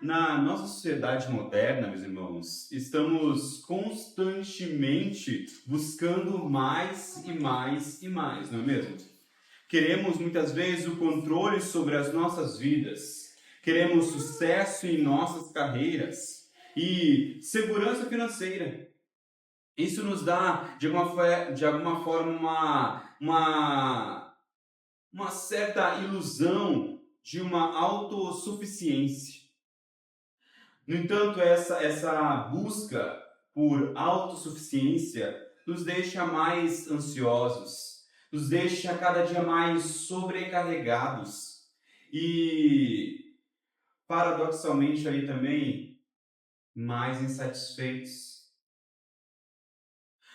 Na nossa sociedade moderna, meus irmãos, estamos constantemente buscando mais e mais e mais, não é mesmo? Queremos muitas vezes o controle sobre as nossas vidas, queremos sucesso em nossas carreiras e segurança financeira. Isso nos dá, de alguma forma, uma certa ilusão de uma autossuficiência. No entanto, essa busca por autossuficiência nos deixa mais ansiosos, nos deixa cada dia mais sobrecarregados e, paradoxalmente, aí também mais insatisfeitos.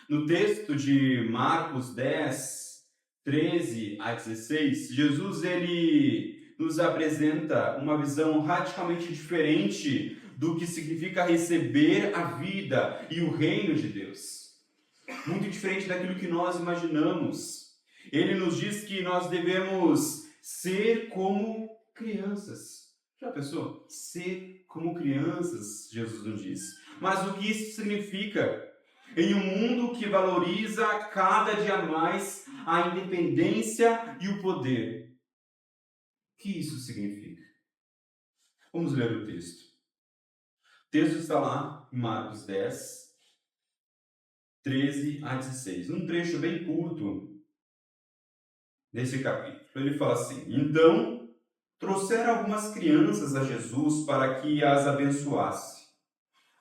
No texto de Marcos 10, 13 a 16, Jesus ele nos apresenta uma visão radicalmente diferente do que significa receber a vida e o reino de Deus. Muito diferente daquilo que nós imaginamos. Ele nos diz que nós devemos ser como crianças. Já pensou? Ser como crianças, Jesus nos diz. Mas o que isso significa? Em um mundo que valoriza cada dia mais a independência e o poder. O que isso significa? Vamos ler o texto. O texto está lá em Marcos 10, 13 a 16. Um trecho bem curto desse capítulo. Ele fala assim: Então trouxeram algumas crianças a Jesus para que as abençoasse.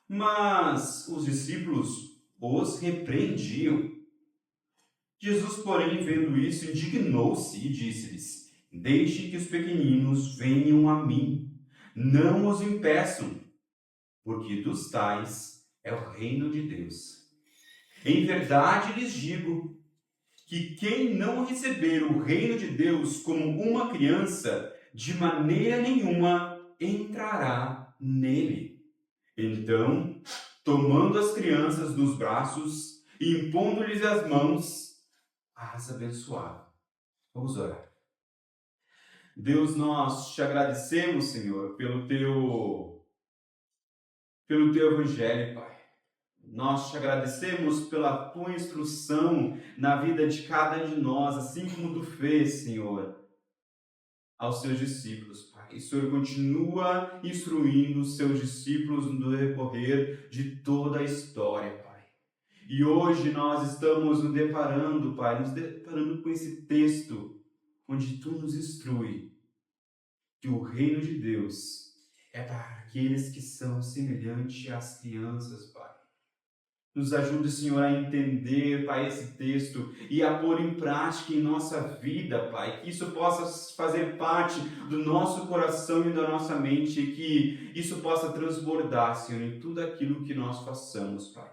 Mas os discípulos os repreendiam. Jesus, porém, vendo isso, indignou-se e disse-lhes: Deixe que os pequeninos venham a mim, não os impeçam, porque dos tais é o reino de Deus. Em verdade lhes digo que quem não receber o reino de Deus como uma criança, de maneira nenhuma entrará nele. Então, tomando as crianças nos braços e impondo-lhes as mãos, as abençoava. Vamos orar. Deus, nós te agradecemos, Senhor, pelo teu evangelho, Pai. Nós te agradecemos pela tua instrução na vida de cada um de nós, assim como tu fez, Senhor, aos seus discípulos, Pai. E o Senhor continua instruindo os seus discípulos no decorrer de toda a história, Pai. E hoje nós estamos nos deparando, Pai, com esse texto, onde tu nos instrui que o reino de Deus é para aqueles que são semelhantes às crianças, Pai. Nos ajude, Senhor, a entender, Pai, esse texto e a pôr em prática em nossa vida, Pai. Que isso possa fazer parte do nosso coração e da nossa mente e que isso possa transbordar, Senhor, em tudo aquilo que nós façamos, Pai.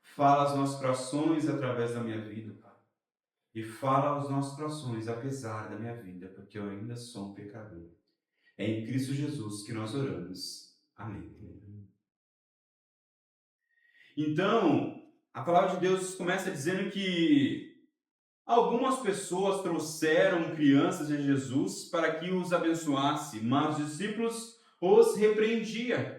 Fala aos nossos corações através da minha vida, Pai. E fala aos nossos corações apesar da minha vida, porque eu ainda sou um pecador. É em Cristo Jesus que nós oramos. Amém. Então, a palavra de Deus começa dizendo que algumas pessoas trouxeram crianças de Jesus para que os abençoasse, mas os discípulos os repreendiam.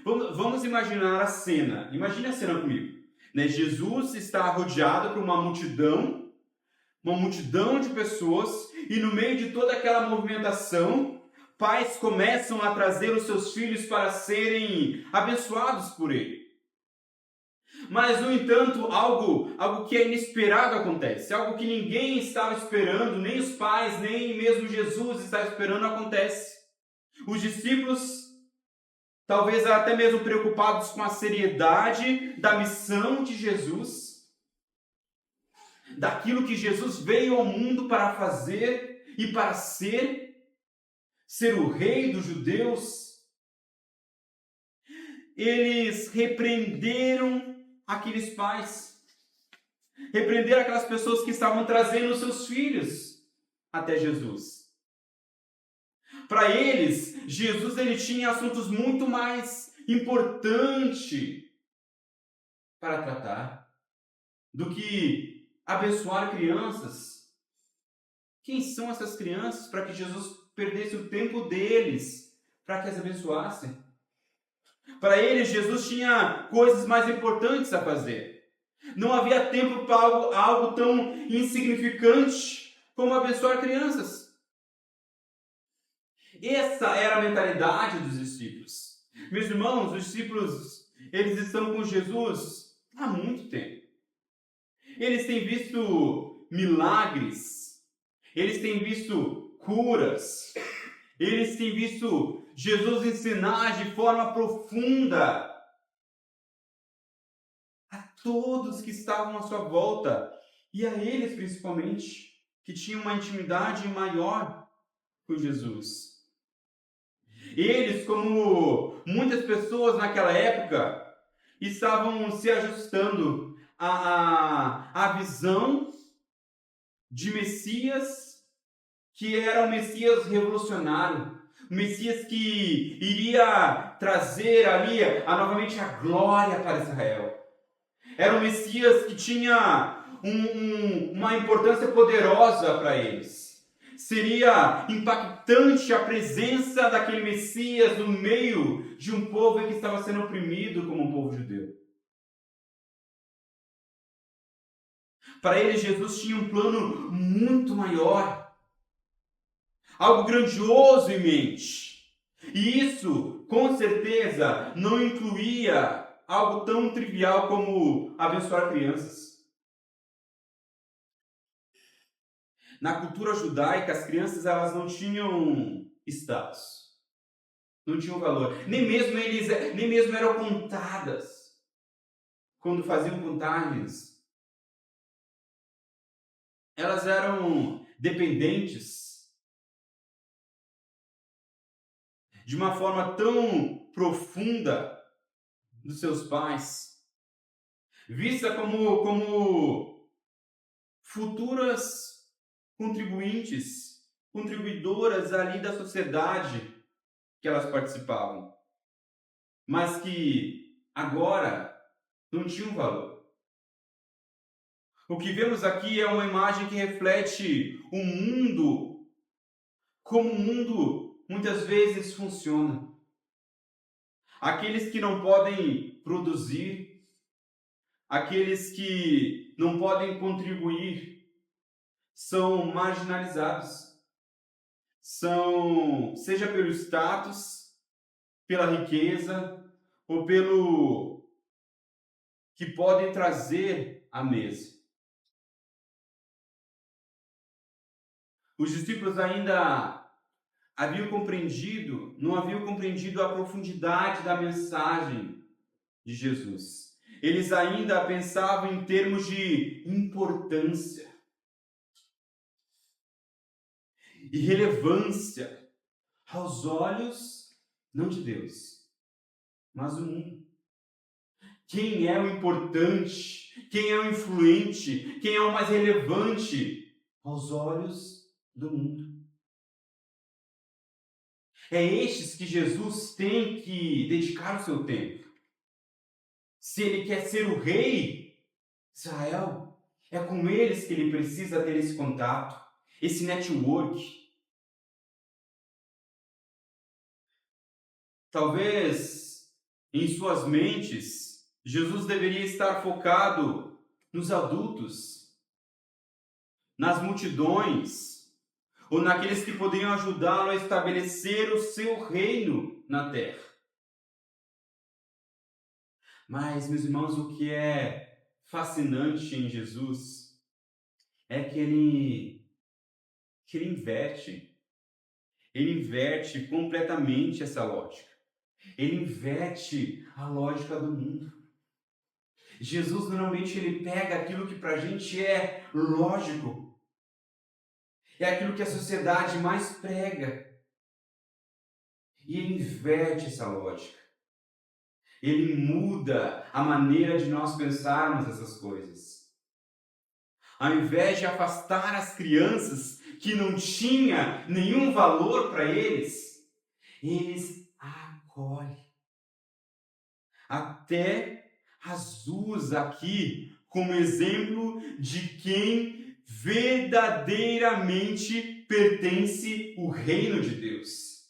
Vamos imaginar a cena. Imagine a cena comigo. Jesus está rodeado por uma multidão de pessoas, e no meio de toda aquela movimentação, pais começam a trazer os seus filhos para serem abençoados por ele. Mas, no entanto, algo que é inesperado acontece, algo que ninguém estava esperando, nem os pais, nem mesmo Jesus estava esperando, acontece. Os discípulos, talvez até mesmo preocupados com a seriedade da missão de Jesus, daquilo que Jesus veio ao mundo para fazer e para ser o rei dos judeus, eles repreenderam aqueles pais, repreenderam aquelas pessoas que estavam trazendo os seus filhos até Jesus. Para eles, Jesus ele tinha assuntos muito mais importantes para tratar do que abençoar crianças. Quem são essas crianças para que Jesus perdesse o tempo deles para que as abençoassem. Para eles, Jesus tinha coisas mais importantes a fazer. Não havia tempo para algo tão insignificante como abençoar crianças. Essa era a mentalidade dos discípulos. Meus irmãos, os discípulos, eles estão com Jesus há muito tempo. Eles têm visto milagres, eles têm visto curas, eles têm visto Jesus ensinar de forma profunda a todos que estavam à sua volta, e a eles principalmente, que tinham uma intimidade maior com Jesus. Eles, como muitas pessoas naquela época, estavam se ajustando à visão de Messias, que era um Messias revolucionário, um Messias que iria trazer ali novamente a glória para Israel. Era um Messias que tinha uma importância poderosa para eles. Seria impactante a presença daquele Messias no meio de um povo que estava sendo oprimido como um povo judeu. Para eles, Jesus tinha um plano muito maior, algo grandioso em mente. E isso, com certeza, não incluía algo tão trivial como abençoar crianças. Na cultura judaica, as crianças elas não tinham status, não tinham valor. Nem mesmo eram contadas. Quando faziam contagens, elas eram dependentes de uma forma tão profunda dos seus pais, vista como futuras contribuidoras ali da sociedade que elas participavam, mas que agora não tinham valor. O que vemos aqui é uma imagem que reflete o mundo, como o mundo muitas vezes funciona. Aqueles que não podem produzir, aqueles que não podem contribuir, são marginalizados. Seja pelo status, pela riqueza, ou pelo que podem trazer à mesa. Os discípulos ainda não haviam compreendido a profundidade da mensagem de Jesus. Eles ainda pensavam em termos de importância e relevância aos olhos, não de Deus, mas do mundo. Quem é o importante? Quem é o influente? Quem é o mais relevante aos olhos do mundo? É estes que Jesus tem que dedicar o seu tempo. Se ele quer ser o rei de Israel, é com eles que ele precisa ter esse contato, esse network. Talvez em suas mentes, Jesus deveria estar focado nos adultos, nas multidões, ou naqueles que poderiam ajudá-lo a estabelecer o seu reino na terra. Mas, meus irmãos, o que é fascinante em Jesus é que ele inverte. Ele inverte completamente essa lógica. Ele inverte a lógica do mundo. Jesus, normalmente, ele pega aquilo que para a gente é lógico. É aquilo que a sociedade mais prega. E ele inverte essa lógica. Ele muda a maneira de nós pensarmos essas coisas. Ao invés de afastar as crianças que não tinha nenhum valor para eles acolhem. Até as usa aqui como exemplo de quem verdadeiramente pertence ao reino de Deus.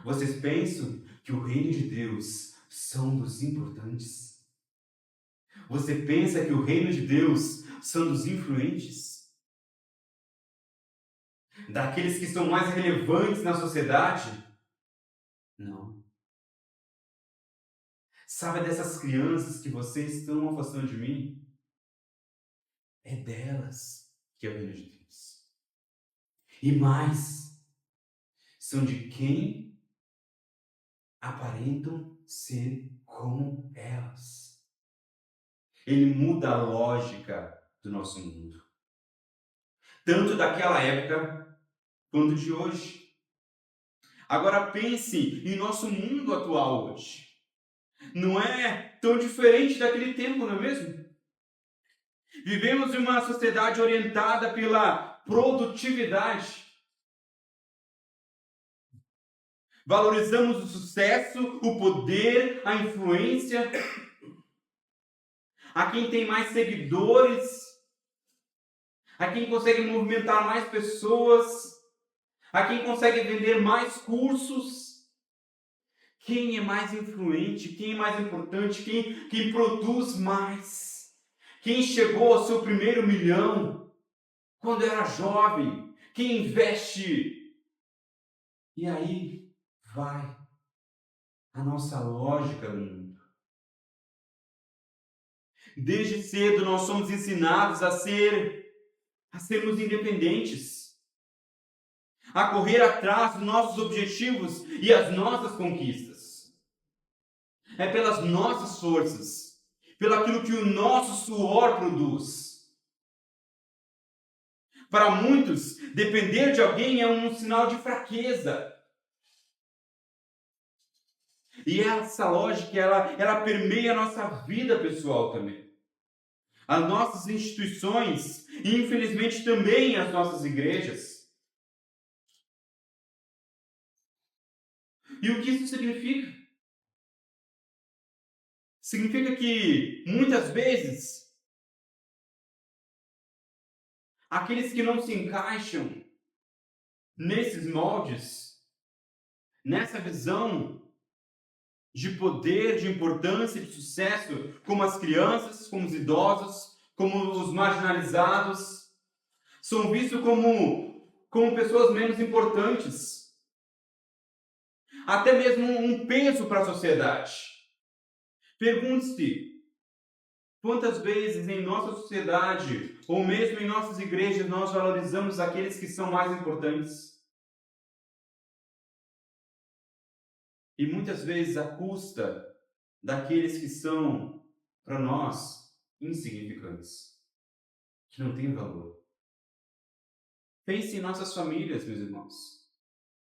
Vocês pensam que o reino de Deus são dos importantes? Você pensa que o reino de Deus são dos influentes? Daqueles que são mais relevantes na sociedade? Não. Sabe dessas crianças que vocês estão afastando de mim? É delas que é o reino de Deus. E mais, são de quem aparentam ser como elas. Ele muda a lógica do nosso mundo. Tanto daquela época quanto de hoje. Agora pense em nosso mundo atual hoje. Não é tão diferente daquele tempo, não é mesmo? Vivemos em uma sociedade orientada pela produtividade. Valorizamos o sucesso, o poder, a influência. A quem tem mais seguidores, a quem consegue movimentar mais pessoas, a quem consegue vender mais cursos. Quem é mais influente, quem é mais importante, quem produz mais. Quem chegou ao seu primeiro milhão quando era jovem, quem investe. E aí vai a nossa lógica do mundo. Desde cedo nós somos ensinados a sermos independentes, a correr atrás dos nossos objetivos e as nossas conquistas. É pelas nossas forças, pelo aquilo que o nosso suor produz. Para muitos, depender de alguém é um sinal de fraqueza. E essa lógica, ela permeia a nossa vida pessoal também. As nossas instituições e, infelizmente, também as nossas igrejas. E o que isso significa? Significa que, muitas vezes, aqueles que não se encaixam nesses moldes, nessa visão de poder, de importância, de sucesso, como as crianças, como os idosos, como os marginalizados, são vistos como pessoas menos importantes. Até mesmo um peso para a sociedade. Pergunte-se, quantas vezes em nossa sociedade, ou mesmo em nossas igrejas, nós valorizamos aqueles que são mais importantes? E muitas vezes à custa daqueles que são, para nós, insignificantes, que não têm valor. Pense em nossas famílias, meus irmãos.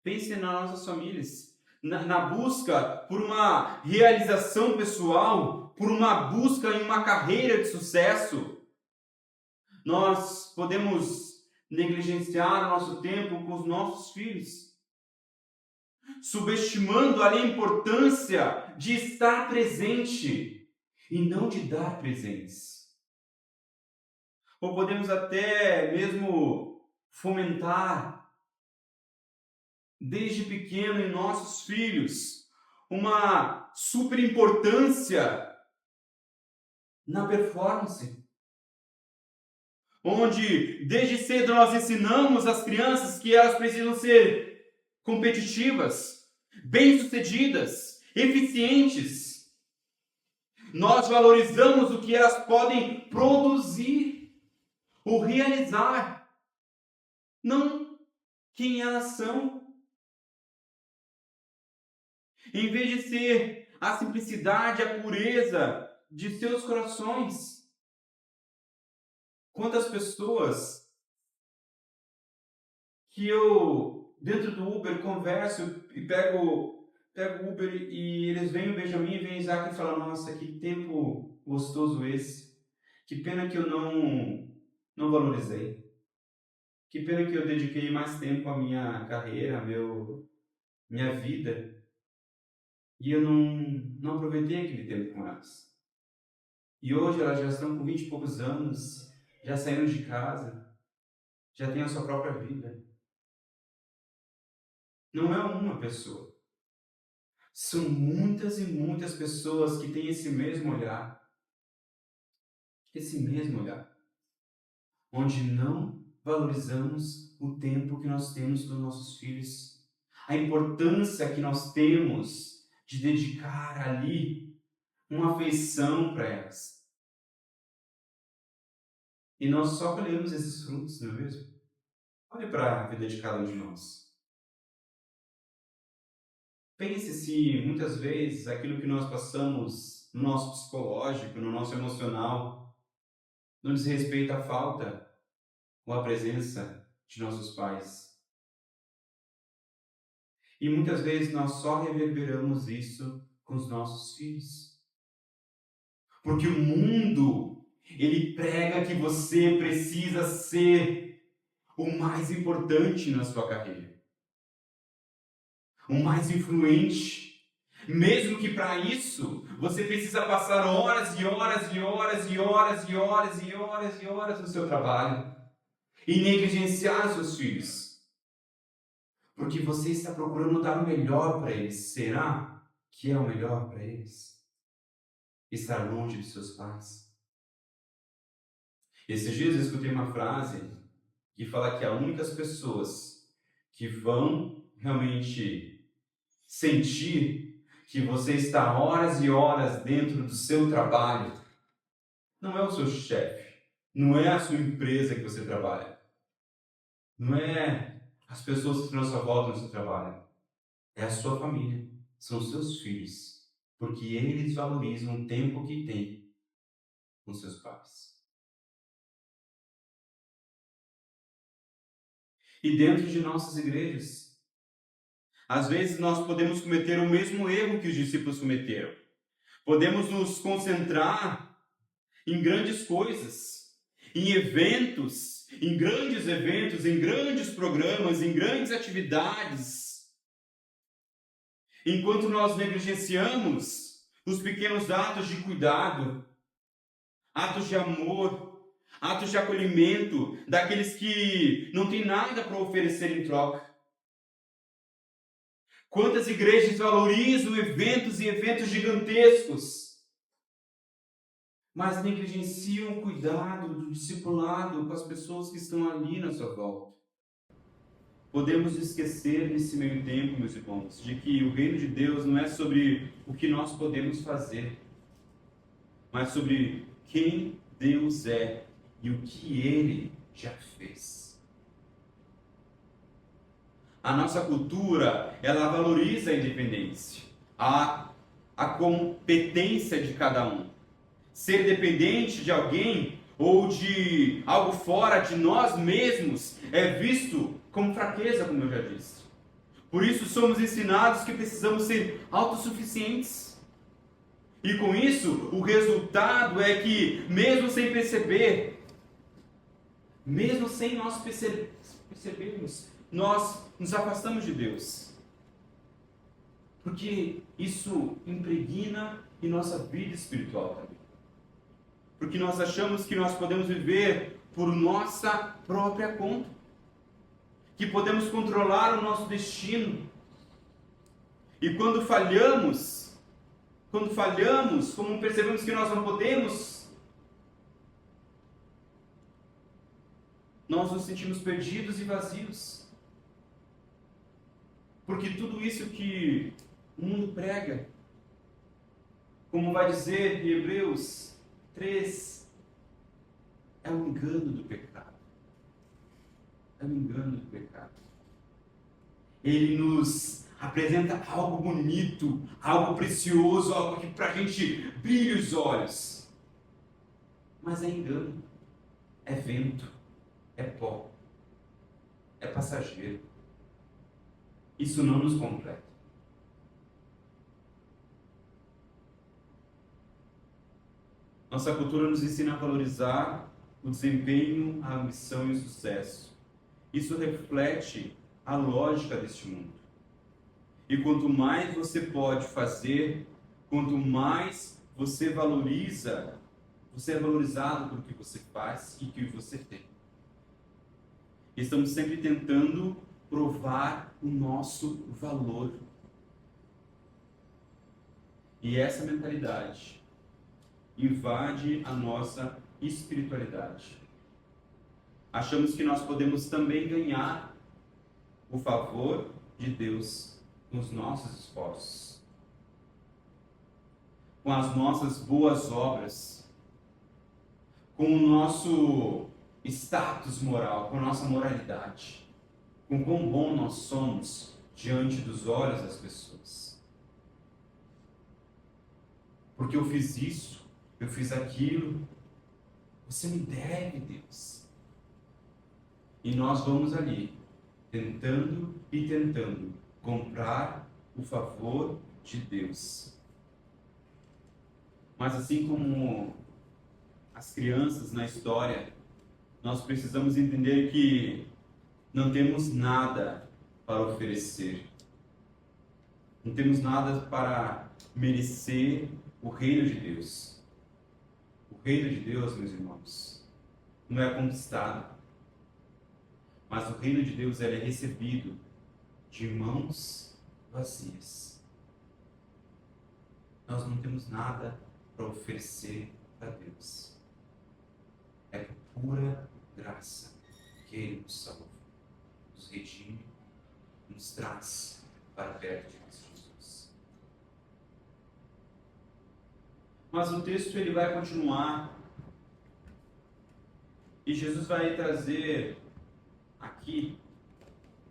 Pense nas nossas famílias. Na busca por uma realização pessoal, por uma busca em uma carreira de sucesso, nós podemos negligenciar o nosso tempo com os nossos filhos, subestimando ali a importância de estar presente e não de dar presentes. Ou podemos até mesmo fomentar desde pequeno em nossos filhos uma superimportância na performance, onde desde cedo nós ensinamos às crianças que elas precisam ser competitivas, bem-sucedidas, eficientes. Nós valorizamos o que elas podem produzir ou realizar, não quem elas são. Em vez de ser a simplicidade, a pureza de seus corações. Quantas pessoas que eu, dentro do Uber, converso e pego o Uber e eles vêm o Benjamin e vêm o Isaac e falam: nossa, que tempo gostoso esse. Que pena que eu não valorizei. Que pena que eu dediquei mais tempo à minha carreira, minha vida. E eu não aproveitei aquele tempo com elas. E hoje elas já estão com 20 e poucos anos, já saíram de casa, já têm a sua própria vida. Não é uma pessoa, São muitas e muitas pessoas que têm esse mesmo olhar, onde não valorizamos o tempo que nós temos com nossos filhos, a importância que nós temos de dedicar ali uma afeição para elas. E nós só colhemos esses frutos, não é mesmo? Olhe para a vida de cada um de nós. Pense se muitas vezes aquilo que nós passamos no nosso psicológico, no nosso emocional, não diz respeito à falta ou à presença de nossos pais. E muitas vezes nós só reverberamos isso com os nossos filhos. Porque o mundo, ele prega que você precisa ser o mais importante na sua carreira, o mais influente. Mesmo que para isso você precisa passar horas e horas e horas e horas e horas e horas e horas no seu trabalho e negligenciar seus filhos. Porque você está procurando dar o melhor para eles. Será que é o melhor para eles? Estar longe de seus pais? Esses dias eu escutei uma frase que fala que as únicas pessoas que vão realmente sentir que você está horas e horas dentro do seu trabalho não é o seu chefe, não é a sua empresa que você trabalha, não é as pessoas que estão à sua volta no seu trabalho, é a sua família, são os seus filhos, porque eles valorizam o tempo que têm com seus pais. E dentro de nossas igrejas, às vezes nós podemos cometer o mesmo erro que os discípulos cometeram. Podemos nos concentrar em grandes coisas, em eventos, em grandes programas, em grandes atividades, enquanto nós negligenciamos os pequenos atos de cuidado, atos de amor, atos de acolhimento daqueles que não têm nada para oferecer em troca. Quantas igrejas valorizam eventos e eventos gigantescos, mas negligenciam o cuidado do discipulado com as pessoas que estão ali na sua volta. Podemos esquecer nesse meio tempo, meus irmãos, de que o reino de Deus não é sobre o que nós podemos fazer, mas sobre quem Deus é e o que Ele já fez. A nossa cultura, ela valoriza a independência, a competência de cada um. Ser dependente de alguém ou de algo fora de nós mesmos é visto como fraqueza, como eu já disse. Por isso somos ensinados que precisamos ser autossuficientes. E com isso, o resultado é que, mesmo sem perceber, mesmo sem nós percebermos, nós nos afastamos de Deus. Porque isso impregna em nossa vida espiritual também. Porque nós achamos que nós podemos viver por nossa própria conta. Que podemos controlar o nosso destino. E quando falhamos, como percebemos que nós não podemos, nós nos sentimos perdidos e vazios. Porque tudo isso que o mundo prega, como vai dizer em Hebreus 3, é um engano do pecado. É um engano do pecado. Ele nos apresenta algo bonito, algo precioso, algo que para a gente brilha os olhos. Mas é engano, é vento, é pó, é passageiro. Isso não nos completa. Nossa cultura nos ensina a valorizar o desempenho, a ambição e o sucesso. Isso reflete a lógica deste mundo. E quanto mais você pode fazer, quanto mais você é valorizado pelo que você faz e que você tem. Estamos sempre tentando provar o nosso valor. E essa mentalidade invade a nossa espiritualidade. Achamos que nós podemos também ganhar o favor de Deus com os nossos esforços, com as nossas boas obras, com o nosso status moral, com a nossa moralidade, com quão bom nós somos diante dos olhos das pessoas. Porque eu fiz isso, eu fiz aquilo, você me deve, Deus. E nós vamos ali, tentando e tentando comprar o favor de Deus. Mas assim como as crianças na história, nós precisamos entender que não temos nada para oferecer. Não temos nada para merecer o reino de Deus. O reino de Deus, meus irmãos, não é conquistado. Mas o reino de Deus é recebido de mãos vazias. Nós não temos nada para oferecer para Deus. É por pura graça que Ele nos salva, nos redime, nos traz para perto de Cristo Jesus. Mas o texto ele vai continuar e Jesus vai trazer aqui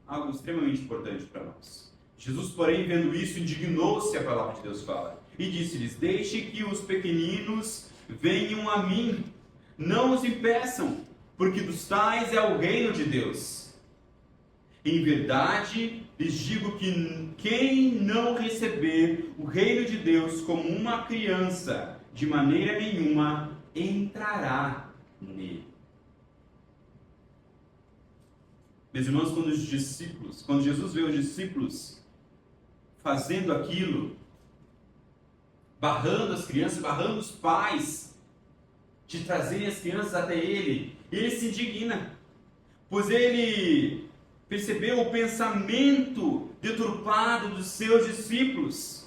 algo extremamente importante para nós. Jesus, porém, vendo isso, indignou-se, a palavra de Deus fala, e disse-lhes: deixe que os pequeninos venham a mim, não os impeçam, porque dos tais é o reino de Deus. Em verdade, lhes digo que quem não receber o reino de Deus como uma criança, de maneira nenhuma entrará nele. Meus irmãos, quando Jesus vê os discípulos fazendo aquilo, barrando as crianças, barrando os pais de trazerem as crianças até ele se indigna, pois ele percebeu o pensamento deturpado dos seus discípulos.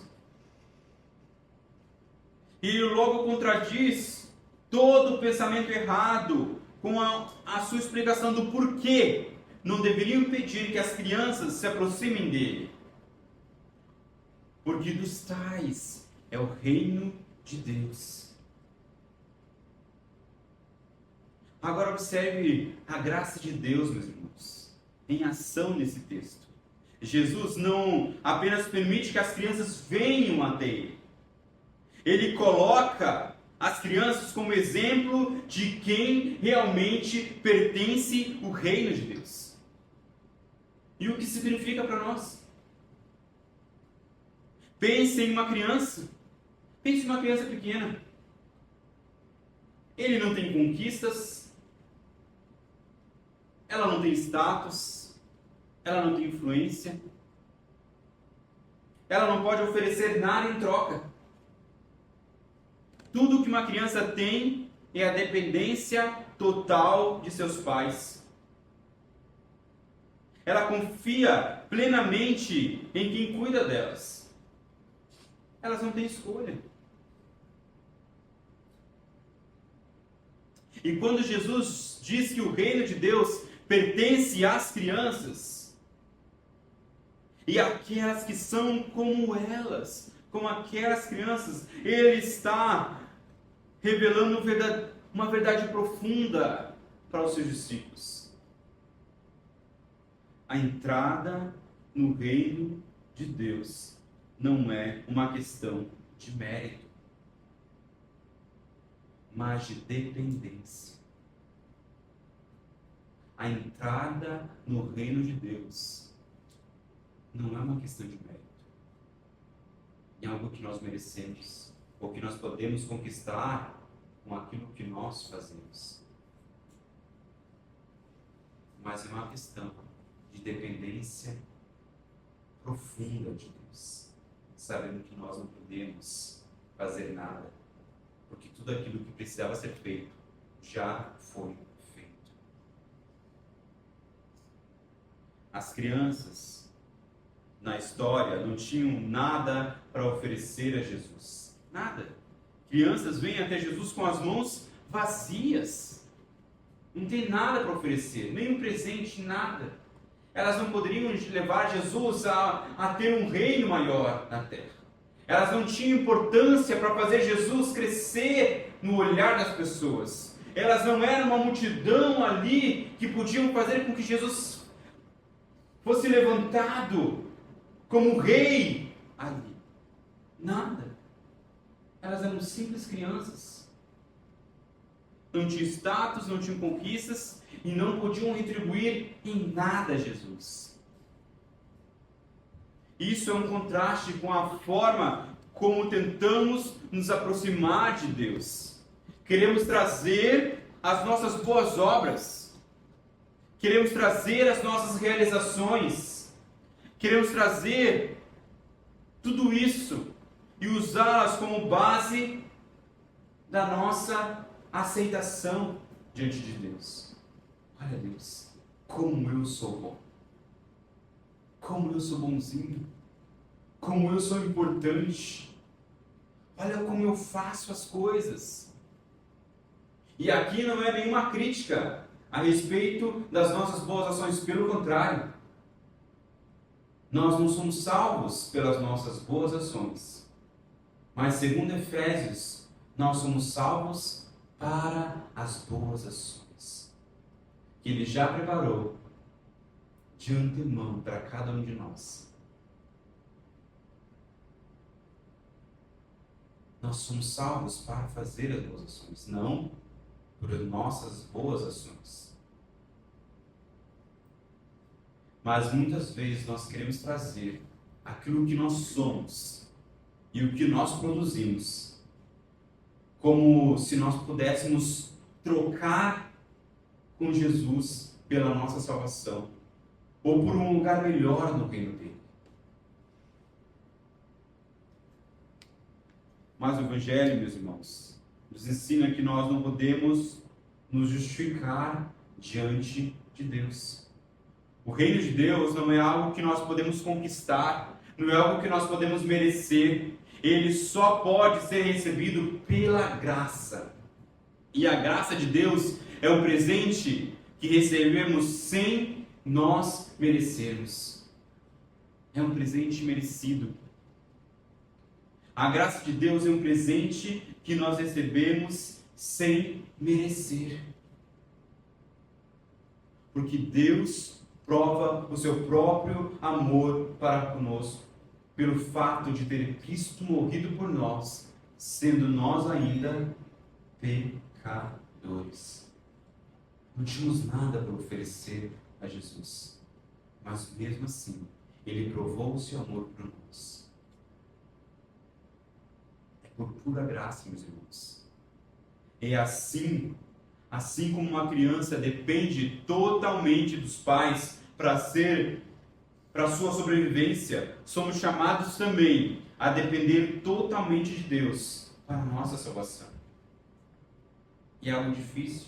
E ele logo contradiz todo o pensamento errado com a sua explicação do porquê não deveriam impedir que as crianças se aproximem dele. Porque dos tais é o reino de Deus. Agora observe a graça de Deus, meus irmãos, em ação nesse texto. Jesus não apenas permite que as crianças venham até ele. Ele coloca as crianças como exemplo de quem realmente pertence o reino de Deus. E o que significa para nós? Pense em uma criança. Pense em uma criança pequena. Ele não tem conquistas. Ela não tem status. Ela não tem influência. Ela não pode oferecer nada em troca. Tudo que uma criança tem é a dependência total de seus pais. Ela confia plenamente em quem cuida delas. Elas não têm escolha. E quando Jesus diz que o reino de Deus pertence às crianças, e àquelas que são como elas, como aquelas crianças, ele está revelando uma verdade profunda para os seus discípulos. A entrada no reino de Deus não é uma questão de mérito, mas de dependência. A entrada no reino de Deus não é uma questão de mérito, é algo que nós merecemos, ou que nós podemos conquistar com aquilo que nós fazemos. Mas é uma questão de dependência profunda de Deus, sabendo que nós não podemos fazer nada, porque tudo aquilo que precisava ser feito já foi feito. As crianças na história não tinham nada para oferecer a Jesus. Nada. Crianças vêm até Jesus com as mãos vazias. Não tem nada para oferecer, nenhum presente, nada. Elas não poderiam levar Jesus a ter um reino maior na terra. Elas não tinham importância para fazer Jesus crescer no olhar das pessoas. Elas não eram uma multidão ali que podiam fazer com que Jesus fosse levantado como rei ali. Nada. Elas eram simples crianças. Não tinham status, não tinham conquistas e não podiam retribuir em nada a Jesus. Isso é um contraste com a forma como tentamos nos aproximar de Deus. Queremos trazer as nossas boas obras. Queremos trazer as nossas realizações. Queremos trazer tudo isso e usá-las como base da nossa aceitação diante de Deus. Olha, Deus, como eu sou bom. Como eu sou bonzinho. Como eu sou importante. Olha como eu faço as coisas. E aqui não é nenhuma crítica a respeito das nossas boas ações, pelo contrário. Nós não somos salvos pelas nossas boas ações. Mas segundo Efésios, nós somos salvos para as boas ações. Que Ele já preparou de antemão para cada um de nós. Nós somos salvos para fazer as boas ações, não por nossas boas ações. Mas muitas vezes nós queremos trazer aquilo que nós somos e o que nós produzimos, como se nós pudéssemos trocar com Jesus pela nossa salvação, ou por um lugar melhor no reino dele. Mas o Evangelho, meus irmãos, nos ensina que nós não podemos nos justificar diante de Deus. O reino de Deus não é algo que nós podemos conquistar, não é algo que nós podemos merecer. Ele só pode ser recebido pela graça. E a graça de Deus é um presente que recebemos sem nós merecermos. É um presente merecido. A graça de Deus é um presente que nós recebemos sem merecer. Porque Deus prova o seu próprio amor para conosco, pelo fato de ter Cristo morrido por nós, sendo nós ainda pecadores. Não tínhamos nada para oferecer a Jesus, mas mesmo assim, Ele provou o seu amor por nós. Por pura graça, meus irmãos. É assim como uma criança depende totalmente dos pais para sua sobrevivência, somos chamados também a depender totalmente de Deus para a nossa salvação. E é algo difícil,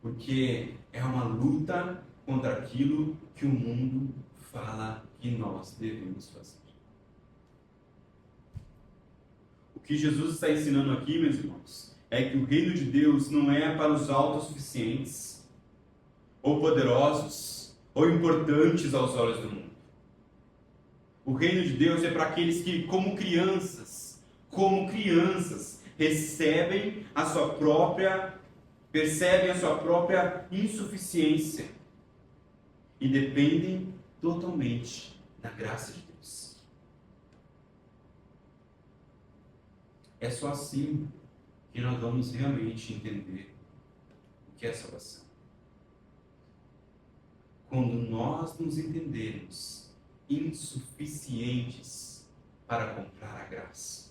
porque é uma luta contra aquilo que o mundo fala que nós devemos fazer. O que Jesus está ensinando aqui, meus irmãos, é que o reino de Deus não é para os autossuficientes, ou poderosos, ou importantes aos olhos do mundo. O reino de Deus é para aqueles que, como crianças, percebem a sua própria insuficiência e dependem totalmente da graça de Deus. É só assim que nós vamos realmente entender o que é salvação. Quando nós nos entendermos insuficientes para comprar a graça,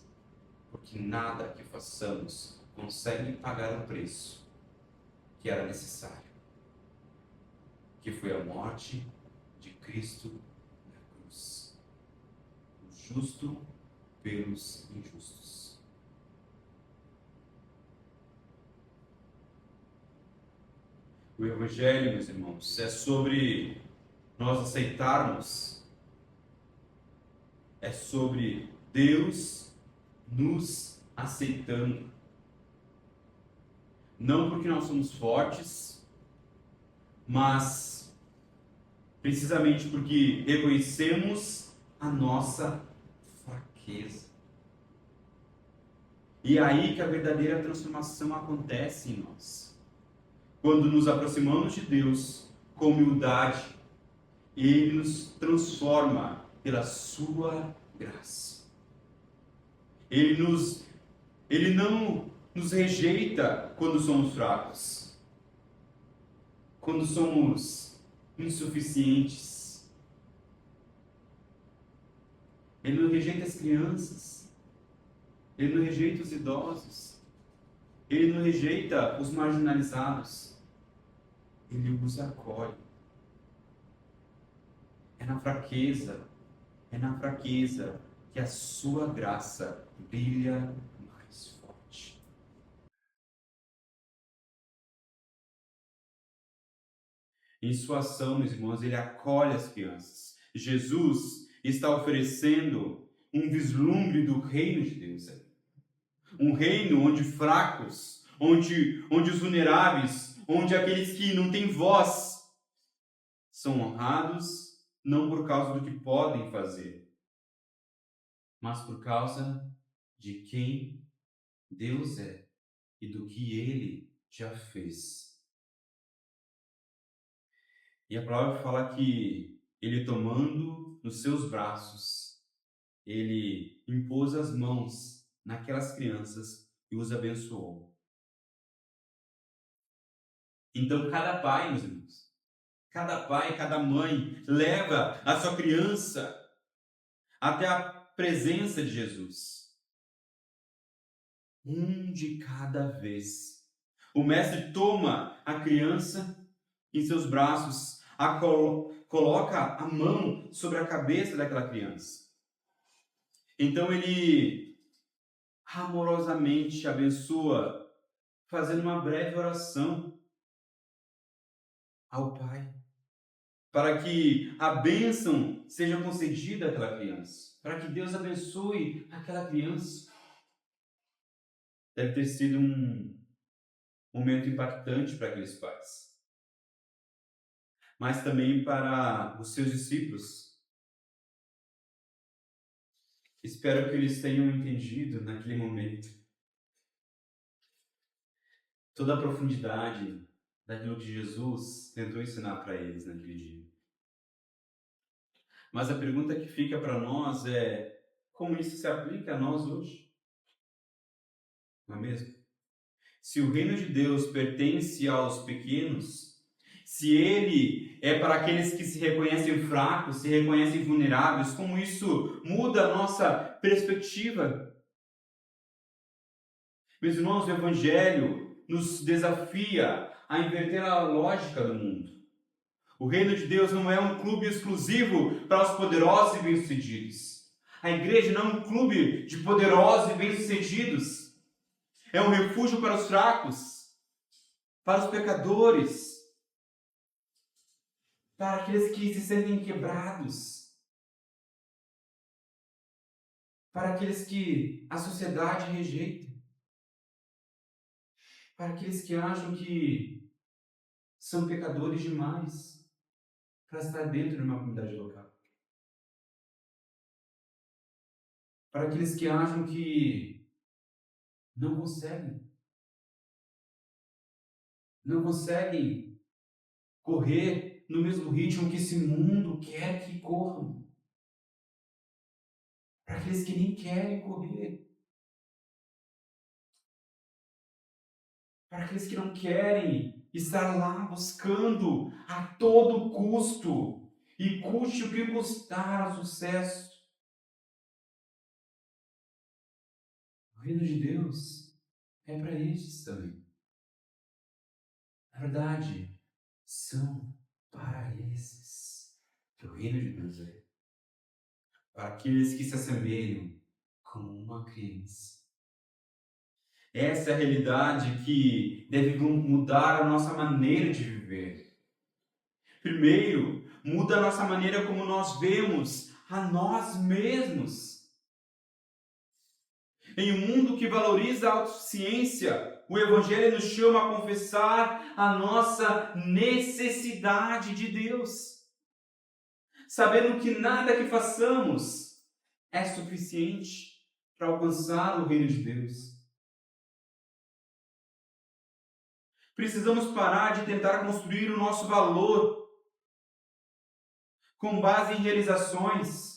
porque nada que façamos consegue pagar o preço que era necessário, que foi a morte de Cristo na cruz, o justo pelos injustos. O Evangelho, meus irmãos, é sobre nós aceitarmos é sobre Deus nos aceitando. Não porque nós somos fortes, mas precisamente porque reconhecemos a nossa fraqueza. E é aí que a verdadeira transformação acontece em nós. Quando nos aproximamos de Deus com humildade, Ele nos transforma pela sua graça. Ele não nos rejeita quando somos fracos, quando somos insuficientes. Ele não rejeita as crianças, Ele não rejeita os idosos, Ele não rejeita os marginalizados, Ele os acolhe. É na fraqueza que a sua graça brilha mais forte. Em sua ação, meus irmãos, Ele acolhe as crianças. Jesus está oferecendo um vislumbre do reino de Deus. Um reino onde fracos, onde os vulneráveis, onde aqueles que não têm voz são honrados, não por causa do que podem fazer, mas por causa de quem Deus é e do que Ele já fez. E a palavra fala que Ele, tomando nos seus braços, Ele impôs as mãos naquelas crianças e os abençoou. Então, cada pai, meus irmãos, cada pai, cada mãe leva a sua criança até a presença de Jesus. Um de cada vez. O mestre toma a criança em seus braços, coloca a mão sobre a cabeça daquela criança. Então ele amorosamente abençoa, fazendo uma breve oração ao Pai, para que a bênção seja concedida àquela criança, para que Deus abençoe aquela criança. Deve ter sido um momento impactante para aqueles pais, mas também para os seus discípulos. Espero que eles tenham entendido naquele momento toda a profundidade daquilo que Jesus tentou ensinar para eles naquele dia. Mas a pergunta que fica para nós é: como isso se aplica a nós hoje? Não é mesmo? Se o reino de Deus pertence aos pequenos, se ele é para aqueles que se reconhecem fracos, se reconhecem vulneráveis, como isso muda a nossa perspectiva? Meus irmãos, o Evangelho nos desafia a inverter a lógica do mundo. O reino de Deus não é um clube exclusivo para os poderosos e bem-sucedidos. A igreja não é um clube de poderosos e bem-sucedidos. É um refúgio para os fracos, para os pecadores, para aqueles que se sentem quebrados, para aqueles que a sociedade rejeita, para aqueles que acham que são pecadores demais para estar dentro de uma comunidade local, para aqueles que acham que não conseguem correr no mesmo ritmo que esse mundo quer que corram, para aqueles que nem querem correr, para aqueles que não querem estar lá buscando a todo custo, e custe o que custar o sucesso. O reino de Deus é para estes também. Na verdade, são para esses que o reino de Deus é. Para aqueles que se assemelham como uma criança. Essa é a realidade que deve mudar a nossa maneira de viver. Primeiro, muda a nossa maneira como nós vemos a nós mesmos. Em um mundo que valoriza a autossuficiência, o Evangelho nos chama a confessar a nossa necessidade de Deus, sabendo que nada que façamos é suficiente para alcançar o reino de Deus. Precisamos parar de tentar construir o nosso valor com base em realizações.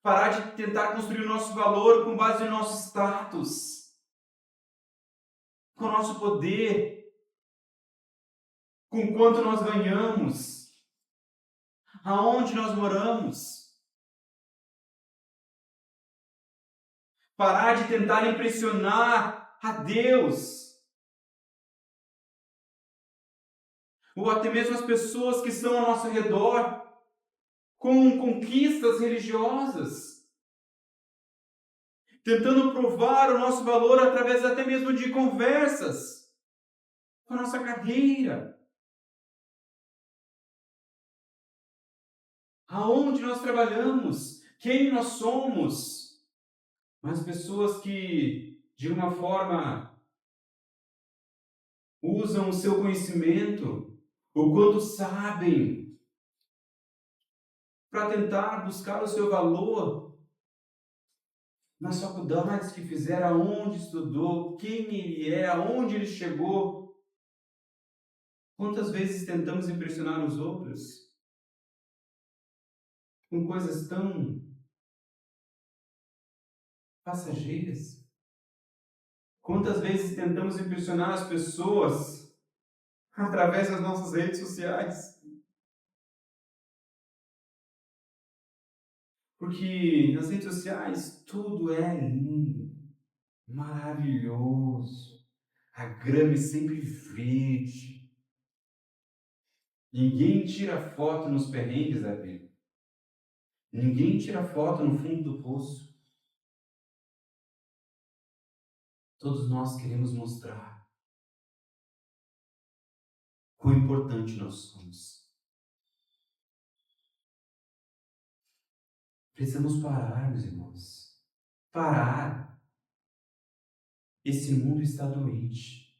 Parar de tentar construir o nosso valor com base no nosso status, com o nosso poder, com quanto nós ganhamos, aonde nós moramos. Parar de tentar impressionar a Deus, ou até mesmo as pessoas que estão ao nosso redor, com conquistas religiosas, tentando provar o nosso valor através até mesmo de conversas, com a nossa carreira, aonde nós trabalhamos, quem nós somos. Mas pessoas que, de uma forma, usam o seu conhecimento, o quanto sabem, para tentar buscar o seu valor nas faculdades que fizeram, aonde estudou, quem ele é, aonde ele chegou. Quantas vezes tentamos impressionar os outros com coisas tão passageiras? Quantas vezes tentamos impressionar as pessoas através das nossas redes sociais? Porque nas redes sociais tudo é lindo, maravilhoso. A grama é sempre verde. Ninguém tira foto nos perrengues da vida. Ninguém tira foto no fundo do poço. Todos nós queremos mostrar quão importante nós somos. Precisamos parar, meus irmãos. Parar. Esse mundo está doente.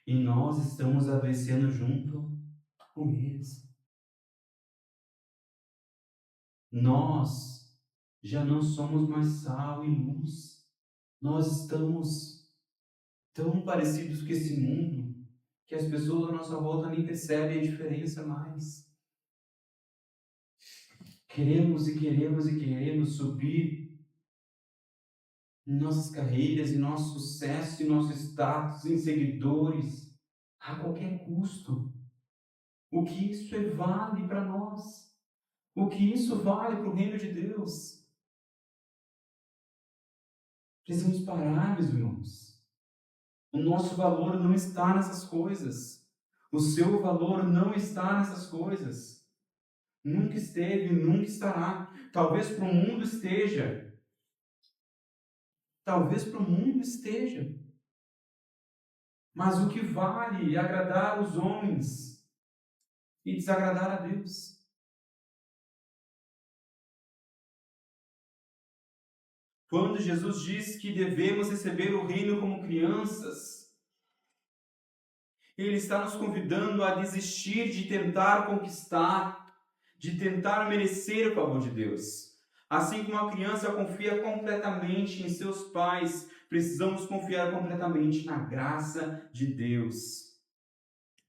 E nós estamos adoecendo junto com eles. Nós já não somos mais sal e luz. Nós estamos tão parecidos com esse mundo que as pessoas à nossa volta nem percebem a diferença mais. Queremos e queremos e queremos subir em nossas carreiras, em nosso sucesso, em nosso status, em seguidores, a qualquer custo. O que isso vale para nós? O que isso vale para o reino de Deus? Precisamos parar, meus irmãos. O nosso valor não está nessas coisas. O seu valor não está nessas coisas. Nunca esteve, nunca estará. Talvez para o mundo esteja. Talvez para o mundo esteja. Mas o que vale é agradar os homens e desagradar a Deus. Quando Jesus diz que devemos receber o reino como crianças, Ele está nos convidando a desistir de tentar conquistar, de tentar merecer o favor de Deus. Assim como a criança confia completamente em seus pais, precisamos confiar completamente na graça de Deus.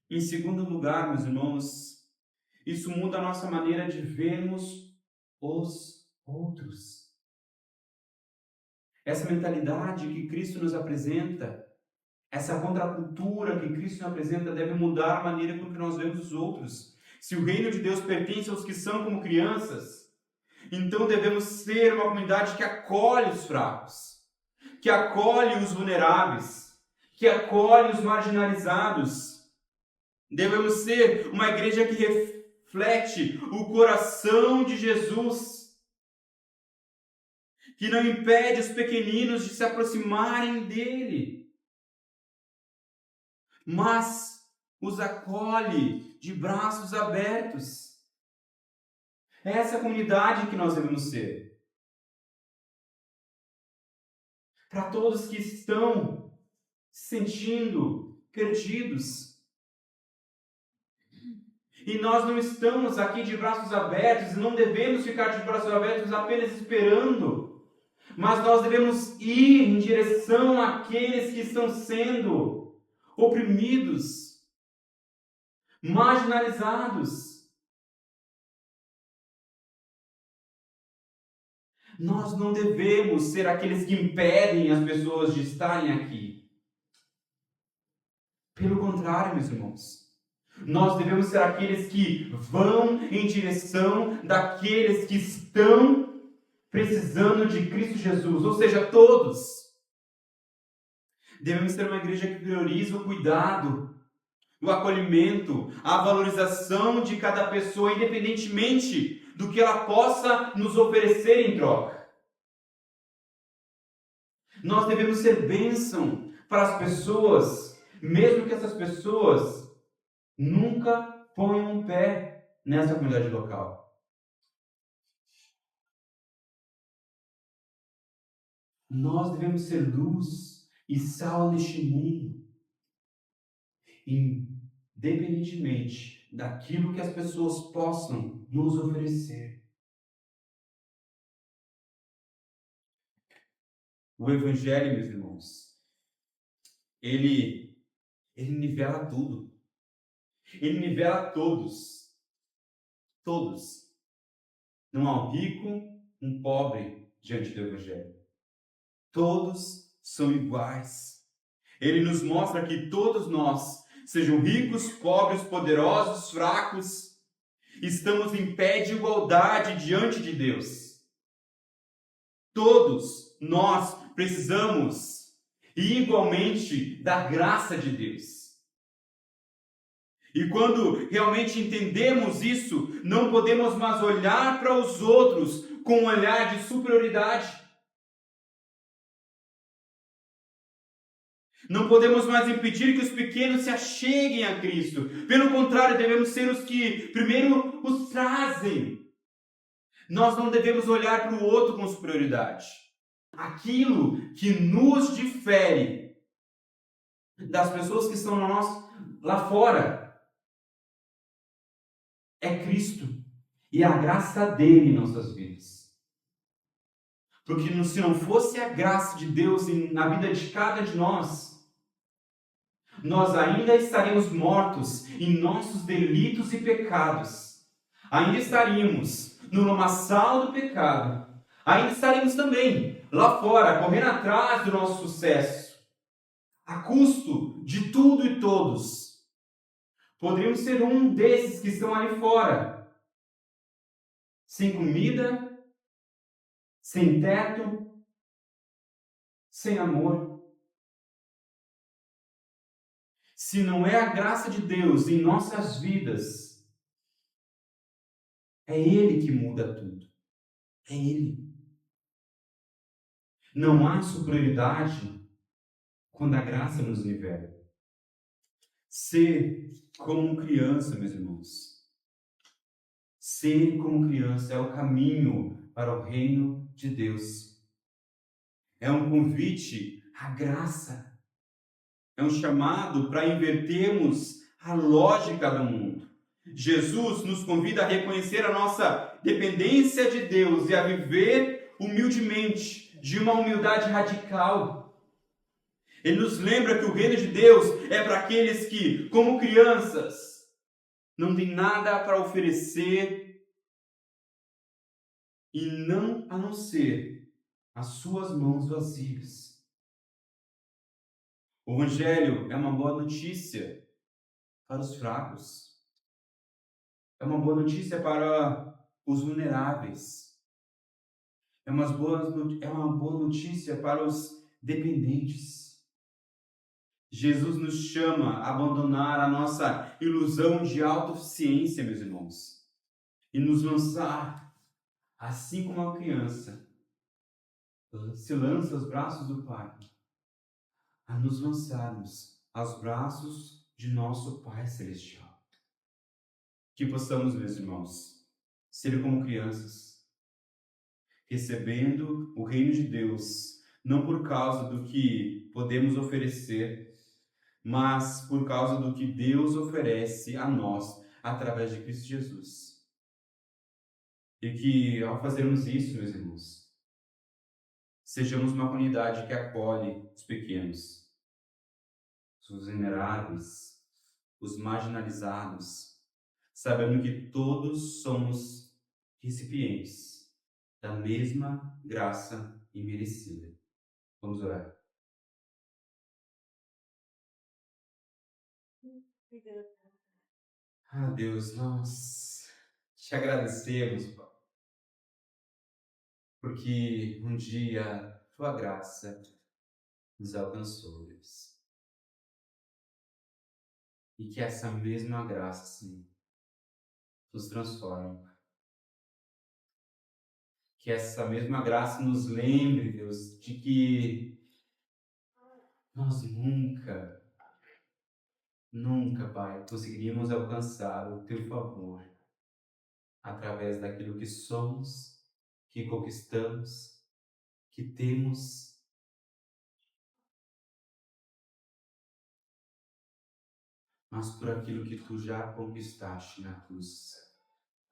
Em segundo lugar, meus irmãos, isso muda a nossa maneira de vermos os outros. Essa mentalidade que Cristo nos apresenta, essa contracultura que Cristo nos apresenta deve mudar a maneira com que nós vemos os outros. Se o reino de Deus pertence aos que são como crianças, então devemos ser uma comunidade que acolhe os fracos, que acolhe os vulneráveis, que acolhe os marginalizados. Devemos ser uma igreja que reflete o coração de Jesus, que não impede os pequeninos de se aproximarem dele, mas os acolhe de braços abertos. É essa comunidade que nós devemos ser. Para todos que estão se sentindo perdidos. E nós não estamos aqui de braços abertos, e não devemos ficar de braços abertos apenas esperando. Mas nós devemos ir em direção àqueles que estão sendo oprimidos, marginalizados. Nós não devemos ser aqueles que impedem as pessoas de estarem aqui. Pelo contrário, meus irmãos, nós devemos ser aqueles que vão em direção daqueles que estão precisando de Cristo Jesus, ou seja, todos. Devemos ser uma igreja que prioriza o cuidado, o acolhimento, a valorização de cada pessoa, independentemente do que ela possa nos oferecer em troca. Nós devemos ser bênção para as pessoas, mesmo que essas pessoas nunca ponham um pé nessa comunidade local. Nós devemos ser luz e sal neste mundo, independentemente daquilo que as pessoas possam nos oferecer. O Evangelho, meus irmãos, ele nivela tudo. Ele nivela todos. Todos. Não há um rico, um pobre diante do Evangelho. Todos são iguais. Ele nos mostra que todos nós, sejam ricos, pobres, poderosos, fracos, estamos em pé de igualdade diante de Deus. Todos nós precisamos igualmente da graça de Deus. E quando realmente entendemos isso, não podemos mais olhar para os outros com um olhar de superioridade. Não podemos mais impedir que os pequenos se acheguem a Cristo. Pelo contrário, devemos ser os que primeiro os trazem. Nós não devemos olhar para o outro com superioridade. Aquilo que nos difere das pessoas que estão lá fora é Cristo e a graça dele em nossas vidas. Porque se não fosse a graça de Deus na vida de cada de nós ainda estaríamos mortos em nossos delitos e pecados. Ainda estaríamos no lamaçal do pecado. Ainda estaríamos também lá fora, correndo atrás do nosso sucesso, a custo de tudo e todos. Poderíamos ser um desses que estão ali fora, sem comida, sem teto, sem amor. Se não é a graça de Deus em nossas vidas, é Ele que muda tudo. É Ele. Não há superioridade quando a graça nos nivela. Ser como criança, meus irmãos. Ser como criança é o caminho para o reino de Deus. É um convite à graça. É um chamado para invertermos a lógica do mundo. Jesus nos convida a reconhecer a nossa dependência de Deus e a viver humildemente, de uma humildade radical. Ele nos lembra que o reino de Deus é para aqueles que, como crianças, não têm nada para oferecer e a não ser as suas mãos vazias. O Evangelho é uma boa notícia para os fracos. É uma boa notícia para os vulneráveis. É uma boa notícia para os dependentes. Jesus nos chama a abandonar a nossa ilusão de autossuficiência, meus irmãos, e nos lançar, assim como uma criança se lança aos braços do Pai, a nos lançarmos aos braços de nosso Pai Celestial. Que possamos, meus irmãos, ser como crianças, recebendo o reino de Deus, não por causa do que podemos oferecer, mas por causa do que Deus oferece a nós através de Cristo Jesus. E que, ao fazermos isso, meus irmãos, sejamos uma comunidade que acolhe os pequenos, os vulneráveis, os marginalizados, sabendo que todos somos recipientes da mesma graça imerecida. Vamos orar. Ah, Deus, nós te agradecemos, Pai, porque um dia tua graça nos alcançou, Deus. E que essa mesma graça, sim, nos transforme. Que essa mesma graça nos lembre, Deus, de que nós nunca, Pai, conseguiríamos alcançar o teu favor através daquilo que somos, que conquistamos, que temos, mas por aquilo que tu já conquistaste na cruz.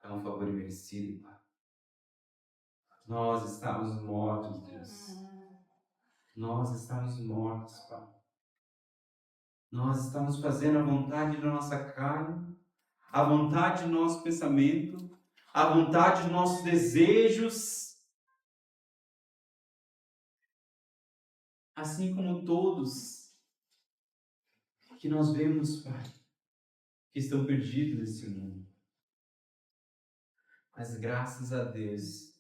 É um favor imerecido, Pai. Nós estamos mortos, Deus. Nós estamos mortos, Pai. Nós estamos fazendo a vontade da nossa carne, a vontade do nosso pensamento, a vontade dos nossos desejos, assim como todos que nós vemos, Pai, que estão perdidos nesse mundo. Mas graças a Deus,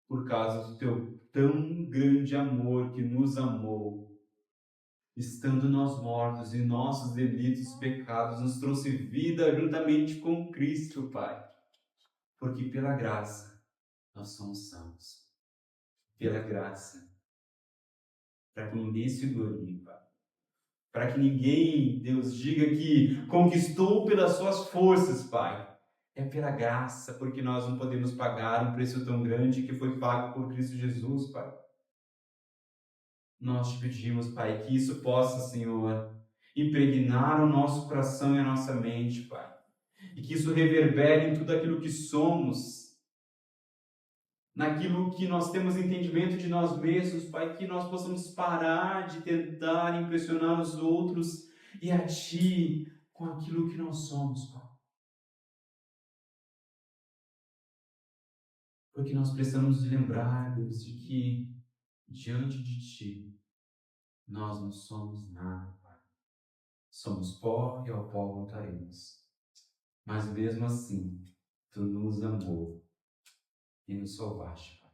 por causa do teu tão grande amor que nos amou, estando nós mortos em nossos delitos e pecados, nos trouxe vida juntamente com Cristo, Pai. Porque pela graça nós somos salvos. Pela graça. Para que ninguém se glorie, Pai. Para que ninguém, Deus, diga que conquistou pelas suas forças, Pai. É pela graça, porque nós não podemos pagar um preço tão grande que foi pago por Cristo Jesus, Pai. Nós te pedimos, Pai, que isso possa, Senhor, impregnar o nosso coração e a nossa mente, Pai. E que isso reverbere em tudo aquilo que somos, naquilo que nós temos entendimento de nós mesmos, Pai, que nós possamos parar de tentar impressionar os outros e a Ti com aquilo que nós somos, Pai. Porque nós precisamos lembrar, Deus, de que diante de Ti nós não somos nada, Pai. Somos pó e ao pó voltaremos. Mas mesmo assim, Tu nos amou e nos salvaste, Pai.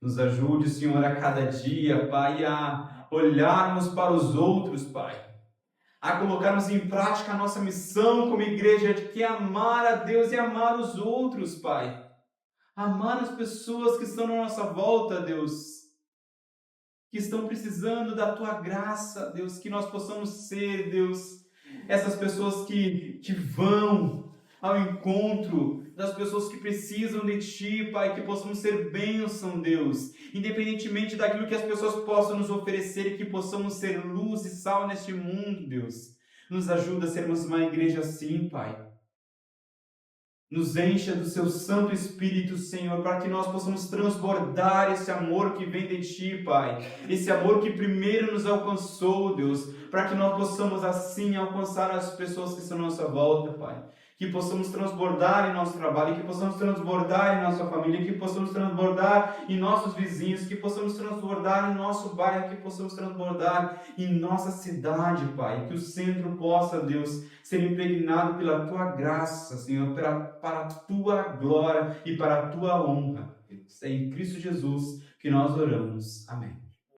Nos ajude, Senhor, a cada dia, Pai, a olharmos para os outros, Pai. A colocarmos em prática a nossa missão como igreja, de que é amar a Deus e amar os outros, Pai. Amar as pessoas que estão na nossa volta, Deus. Que estão precisando da Tua graça, Deus. Que nós possamos ser, Deus, essas pessoas que vão ao encontro das pessoas que precisam de Ti, Pai, que possamos ser bênção, Deus, independentemente daquilo que as pessoas possam nos oferecer, e que possamos ser luz e sal neste mundo, Deus. Nos ajuda a sermos uma igreja assim, Pai. Nos encha do Seu Santo Espírito, Senhor, para que nós possamos transbordar esse amor que vem de Ti, Pai. Esse amor que primeiro nos alcançou, Deus, para que nós possamos assim alcançar as pessoas que estão à nossa volta, Pai. Que possamos transbordar em nosso trabalho, que possamos transbordar em nossa família, que possamos transbordar em nossos vizinhos, que possamos transbordar em nosso bairro, que possamos transbordar em nossa cidade, Pai. Que o centro possa, Deus, ser impregnado pela Tua graça, Senhor, para a Tua glória e para a Tua honra. É em Cristo Jesus que nós oramos. Amém.